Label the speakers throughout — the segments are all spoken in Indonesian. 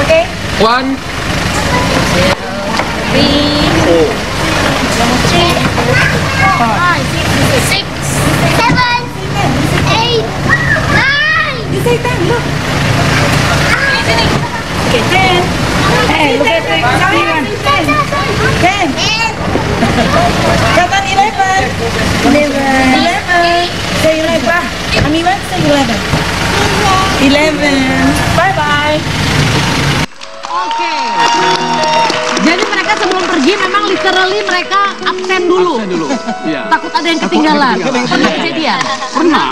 Speaker 1: Okay.
Speaker 2: 1,
Speaker 1: 6, 7, 8, 9.
Speaker 3: You say 10, look. Okay, 10. Hey, look at the one. 10. 10. Katan 11. 11. Say 11. Amila, say 11. 11. Bye-bye.
Speaker 4: Oke. Jadi mereka sebelum pergi memang literally mereka absen dulu.
Speaker 2: absen dulu. Iya.
Speaker 4: Takut ada yang ketinggalan. Pernah kejadian?
Speaker 2: Pernah.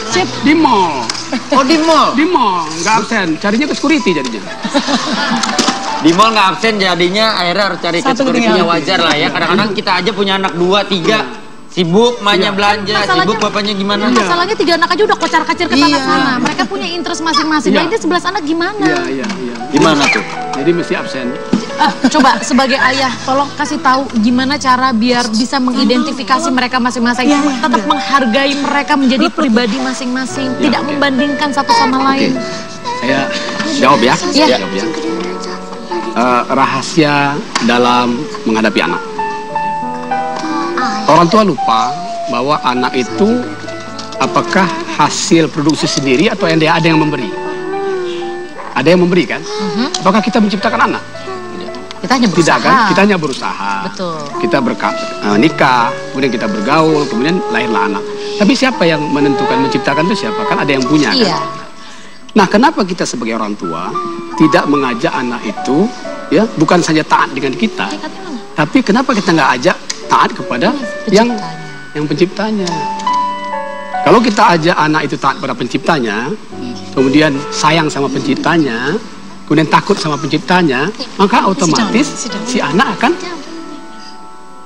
Speaker 2: Cep di mall.
Speaker 5: Oh, di mall?
Speaker 2: Di mall, nggak absen. Carinya ke security jadinya.
Speaker 5: Di mall nggak absen jadinya akhirnya harus cari ke security-nya, wajar lah ya. Kadang-kadang kita aja punya anak 2, 3. Sibuk, emaknya belanja, sibuk bapaknya gimana?
Speaker 4: Masalahnya 3 anak aja udah kocar-kacir ke sana-sana. Mereka punya interest masing-masing. Nah ini 11 anak gimana?
Speaker 2: Iya.
Speaker 5: Gimana tuh?
Speaker 2: Jadi mesti absen.
Speaker 4: Coba sebagai ayah, tolong kasih tahu gimana cara biar bisa mengidentifikasi mereka masing-masing, tetap menghargai mereka menjadi pribadi masing-masing, tidak membandingkan satu sama lain.
Speaker 2: Saya jawab ya.
Speaker 4: Iya.
Speaker 2: Jawab ya. Rahasia dalam menghadapi anak. Orang tua lupa bahwa anak itu apakah hasil produksi sendiri atau ada yang memberi. Ada yang memberi kan? Apakah kita menciptakan anak?
Speaker 4: Kita hanya berusaha.
Speaker 2: Tidak kan? Kita hanya berusaha.
Speaker 4: Betul.
Speaker 2: Kita nikah, kemudian kita bergaul, kemudian lahirlah anak. Tapi siapa yang menentukan menciptakan itu siapa? Kan ada yang punya kan?
Speaker 4: Iya.
Speaker 2: Nah, kenapa kita sebagai orang tua tidak mengajak anak itu ya bukan saja taat dengan kita, tapi kenapa kita nggak ajak taat kepada yang penciptanya? Kalau kita ajak anak itu taat pada penciptanya, kemudian sayang sama penciptanya, kemudian takut sama penciptanya, maka otomatis si anak akan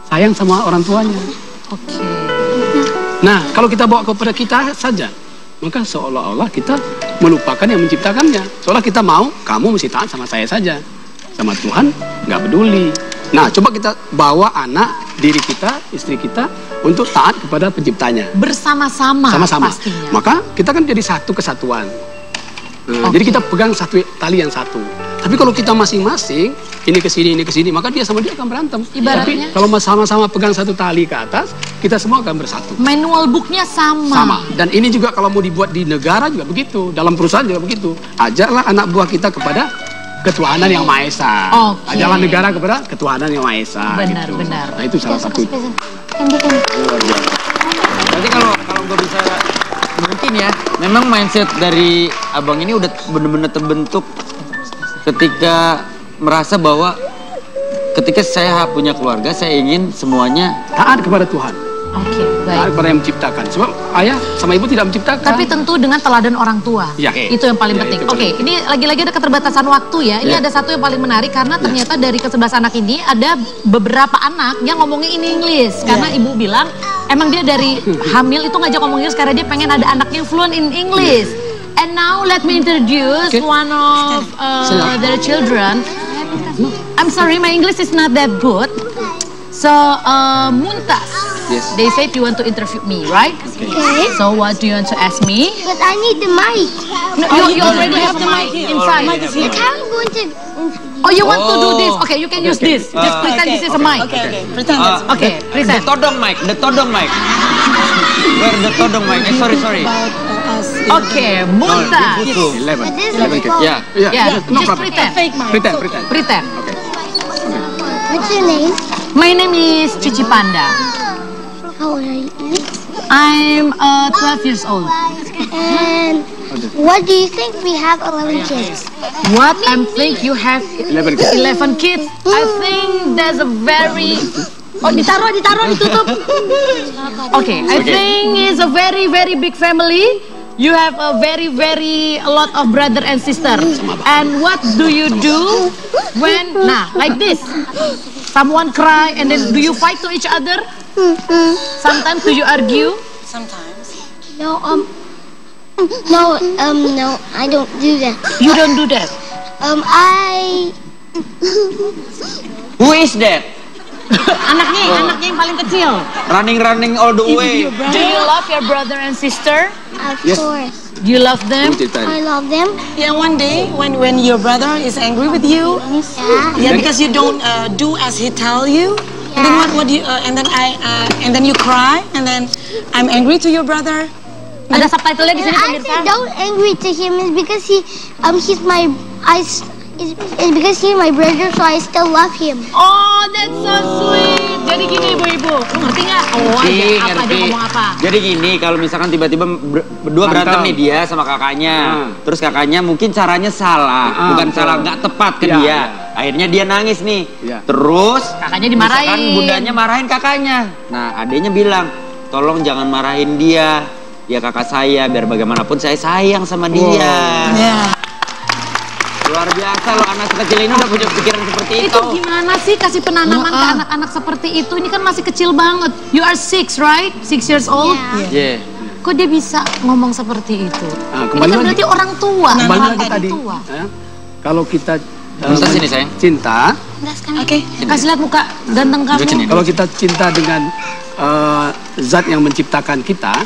Speaker 2: sayang sama orang tuanya.
Speaker 4: Oke.
Speaker 2: Nah, kalau kita bawa kepada kita saja, maka seolah-olah kita melupakan yang menciptakannya. Seolah kita mau, kamu mesti taat sama saya saja. Sama Tuhan, nggak peduli. Nah, coba kita bawa anak, diri kita, istri kita, untuk taat kepada penciptanya.
Speaker 4: Bersama-sama pastinya.
Speaker 2: Maka kita kan jadi satu kesatuan. Nah, jadi kita pegang satu tali yang satu. Tapi kalau kita masing-masing, ini ke sini, maka dia sama dia akan berantem.
Speaker 4: Ibaratnya?
Speaker 2: Tapi kalau sama-sama pegang satu tali ke atas, kita semua akan bersatu.
Speaker 4: Manual booknya sama.
Speaker 2: Sama. Dan ini juga kalau mau dibuat di negara juga begitu. Dalam perusahaan juga begitu. Ajaklah anak buah kita kepada ketuhanan yang Maha Esa. Ajaklah negara kepada ketuhanan yang Maha Esa.
Speaker 4: Benar.
Speaker 2: Nah, itu salah satu.
Speaker 5: Berarti kalau gue bisa mungkin ya, memang mindset dari abang ini udah bener-bener terbentuk ketika merasa bahwa ketika saya punya keluarga, saya ingin semuanya
Speaker 2: taat kepada Tuhan.
Speaker 4: Oke, baik.
Speaker 2: Taat kepada yang menciptakan. Sebab ayah sama ibu tidak menciptakan.
Speaker 4: Tapi tentu dengan teladan orang tua.
Speaker 2: Ya.
Speaker 4: Itu yang paling penting. Oke, ini lagi-lagi ada keterbatasan waktu ya. Ini ada satu yang paling menarik karena ternyata dari ke-11 anak ini ada beberapa anak yang ngomongnya in English. Karena ibu bilang emang dia dari hamil itu ngajak ngomong Inggris karena dia pengen ada anak yang fluent in English. And now let me introduce one of their children. I'm sorry, my English is not that good. So, Muntas.
Speaker 5: Yes.
Speaker 4: They said you want to interview me, right?
Speaker 1: Okay.
Speaker 4: So, what do you want to ask me?
Speaker 1: But I need the mic.
Speaker 4: No, you already have the mic in front.
Speaker 1: But how am I going to...
Speaker 4: Oh, you want to do this? Okay, you can use this. Just pretend this is a mic.
Speaker 3: Okay. Pretend.
Speaker 4: Okay,
Speaker 5: the
Speaker 4: present.
Speaker 5: todong mic. Where the todong mic? Sorry.
Speaker 4: Okay, Muntas.
Speaker 2: 11 kids.
Speaker 5: Yeah.
Speaker 4: Yeah,
Speaker 2: No
Speaker 4: just
Speaker 2: problem.
Speaker 4: pretend.
Speaker 3: Fake mic.
Speaker 4: Pretend.
Speaker 2: Okay.
Speaker 1: What's your name?
Speaker 4: My name is Cici Panda.
Speaker 1: How old are you?
Speaker 4: I'm 12 years old.
Speaker 1: And what do you think we have 11 kids?
Speaker 4: What I think you have
Speaker 2: 11 kids.
Speaker 4: 11 kids. I think there's a very... Oh, ditaruh, ditutup. Okay, I think it's a very, very big family. You have a very a lot of brother and sister. And what do you do when, like this? Someone cry and then do you fight to each other? Sometimes do you argue?
Speaker 3: Sometimes.
Speaker 1: No, I don't do that.
Speaker 4: You don't do that.
Speaker 5: Who is that?
Speaker 4: Anaknya yang paling kecil.
Speaker 5: Running all the way.
Speaker 4: Do you love your brother and sister?
Speaker 1: Of
Speaker 2: Yes.
Speaker 1: course.
Speaker 4: Do you love them?
Speaker 2: Ibu ceritain.
Speaker 1: I love them.
Speaker 3: Yeah, one day when your brother is angry with you,
Speaker 1: Yeah.
Speaker 3: because you don't do as he tell you, and then what do you and then you cry, and then I'm angry to your brother.
Speaker 4: Ada subtitlenya di
Speaker 1: And
Speaker 4: sini
Speaker 1: I
Speaker 4: pemirsa.
Speaker 1: say don't angry to him is because he's my it's because he's my brother, so I still love him.
Speaker 4: Oh, that's so sweet. Jadi gini ibu-ibu, lu ngerti nggak? Oh, apa dia ngomong apa?
Speaker 5: Jadi gini, kalau misalkan tiba-tiba berdua berantem nih dia sama kakaknya, terus kakaknya mungkin caranya salah, bukan salah, nggak tepat ke dia.
Speaker 2: Iya.
Speaker 5: Akhirnya dia nangis nih.
Speaker 2: Iya.
Speaker 5: Terus
Speaker 4: Kakaknya dimarahin.
Speaker 5: misalkan bundanya marahin kakaknya. Nah, adenya bilang, tolong jangan marahin dia. Dia kakak saya, biar bagaimanapun saya sayang sama dia.
Speaker 3: Yeah.
Speaker 5: Luar biasa loh, anak sekecil ini udah punya pikiran seperti itu.
Speaker 4: Itu gimana sih kasih penanaman ke anak-anak seperti itu? Ini kan masih kecil banget. You are 6, right? 6 years old?
Speaker 1: Yeah.
Speaker 5: Yeah.
Speaker 4: Kok dia bisa ngomong seperti itu?
Speaker 2: Nah,
Speaker 4: Ini
Speaker 2: kembali
Speaker 4: kan
Speaker 2: lagi.
Speaker 4: berarti orang tua.
Speaker 2: Kembali
Speaker 4: orang
Speaker 2: lagi tadi.
Speaker 4: tua.
Speaker 2: Ya, kalau kita
Speaker 5: Bisa sini, sayang.
Speaker 2: cinta,
Speaker 3: Okay.
Speaker 4: Kasih lihat muka ganteng kamu.
Speaker 5: Duduk sini.
Speaker 2: kalau kita cinta dengan zat yang menciptakan kita,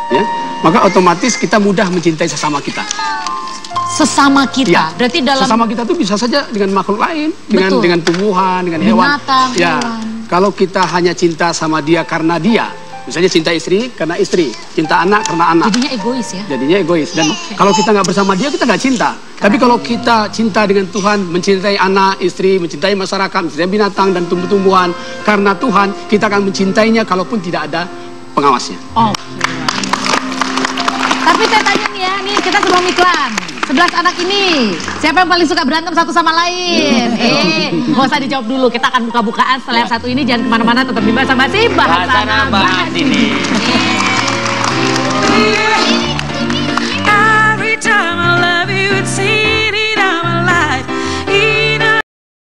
Speaker 2: ya, maka otomatis kita mudah mencintai sesama kita.
Speaker 4: Sesama kita.
Speaker 2: Ya,
Speaker 4: Berarti dalam
Speaker 2: sesama kita tuh bisa saja dengan makhluk lain,
Speaker 4: Betul.
Speaker 2: dengan tumbuhan, dengan hewan.
Speaker 4: Binatang,
Speaker 2: Ya,
Speaker 4: hewan.
Speaker 2: kalau kita hanya cinta sama dia karena dia, misalnya cinta istri karena istri, cinta anak karena anak,
Speaker 4: jadinya egois ya.
Speaker 2: jadinya egois. Dan kalau kita nggak bersama dia, kita nggak cinta. Tapi kalau kita cinta dengan Tuhan, mencintai anak, istri, mencintai masyarakat, mencintai binatang dan tumbuh-tumbuhan, karena Tuhan, kita akan mencintainya kalaupun tidak ada pengawasnya.
Speaker 4: Oh. Tapi saya tanya nih ya, nih kita sebelum iklan. 11 anak ini, siapa yang paling suka berantem satu sama lain? Gak usah dijawab dulu, kita akan buka-bukaan setelah yang satu ini. Jangan kemana-mana, tetap di Bahasa Basi, Bahasa
Speaker 5: Bahasa Bahas ini.
Speaker 4: Bahas ini.